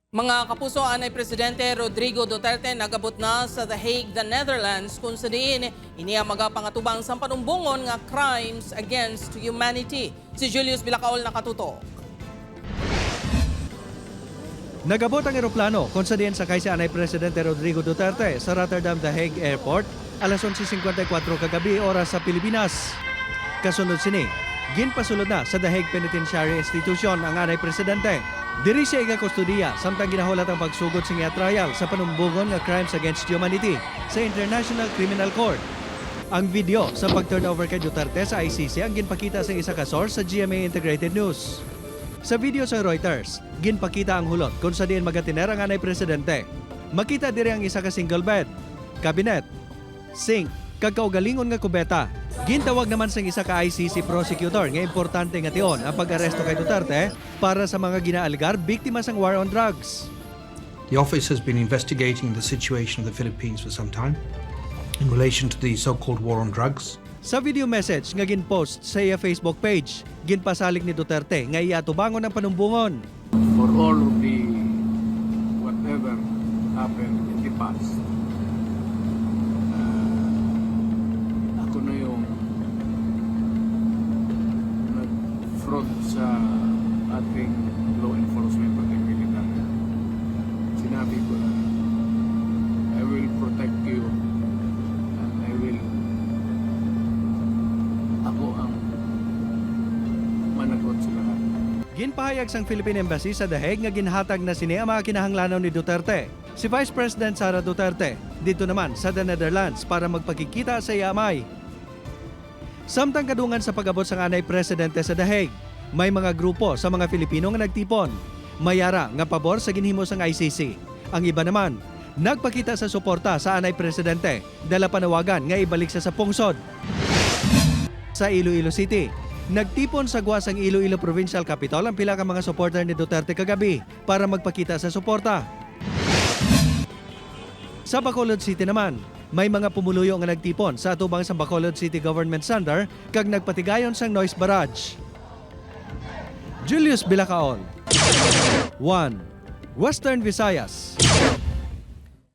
Mga kapuso, anay Presidente Rodrigo Duterte nagabot na sa The Hague, the Netherlands, kung sa diin iniya magapangatubang sa panumbungon nga crimes against humanity. Si Julius Bilacaol nakatuto. Nagabot ang eroplano kung sa diin sakay si anay Presidente Rodrigo Duterte sa Rotterdam The Hague Airport alas 11:54 kagabi oras sa Pilipinas. Kasunod sini, ginpasulod na sa The Hague Penitentiary Institution ang anay Presidente. Diri siya igakustodiya samtang ginahulat ang pagsugod sa nga trial sa panumbungon nga crimes against humanity sa International Criminal Court. Ang video sa pag-turnover kay Duterte sa ICC ang ginpakita sa isa ka source sa GMA Integrated News. Sa video sa Reuters, ginpakita ang hulot kung sa diin magatiner ang anay Presidente. Makita diri ang isa ka single bed, cabinet, sink, kag kaugalingon nga kubeta. Gintawag naman sa isa ka ICC prosecutor nga importante nga tion ang pag-aresto kay Duterte para sa mga ginaalgar biktima sang war on drugs. The office has been investigating the situation of the Philippines for some time in relation to the so-called war on drugs. Sa video message nga ginpost sa iya Facebook page, ginpasalig ni Duterte nga iatubangon ang panumbungon. For all of the whatever happened in the past, ako na yung nag-front sa ating law enforcement pati military. Sinabi ko na I will protect you and I will ako ang managot sa lahat. Ginpahayag sang Philippine Embassy sa The Hague nga ginhatag na sini ang mga kinahanglanaw ni Duterte. Si Vice President Sara Duterte dito naman sa The Netherlands para magpakikita sa iyamay. Samtang kadungan sa pag-abot sang anay Presidente sa The Hague, may mga grupo sa mga Filipino nga nagtipon. Mayara nga pabor sa ginhimo sang ICC. Ang iba naman, nagpakita sa suporta sa anay Presidente, dala panawagan nga ibalik sa pungsod. Sa Iloilo City, nagtipon sa guwas ang Iloilo Provincial Capital ang pila ka mga supporter ni Duterte kagabi para magpakita sa suporta. Sa Bacolod City naman, may mga pumuluyo nga nagtipon sa atubang sa Bacolod City Government Center kag nagpatigayon sang noise barrage. Julius Bilacaol, 1 Western Visayas.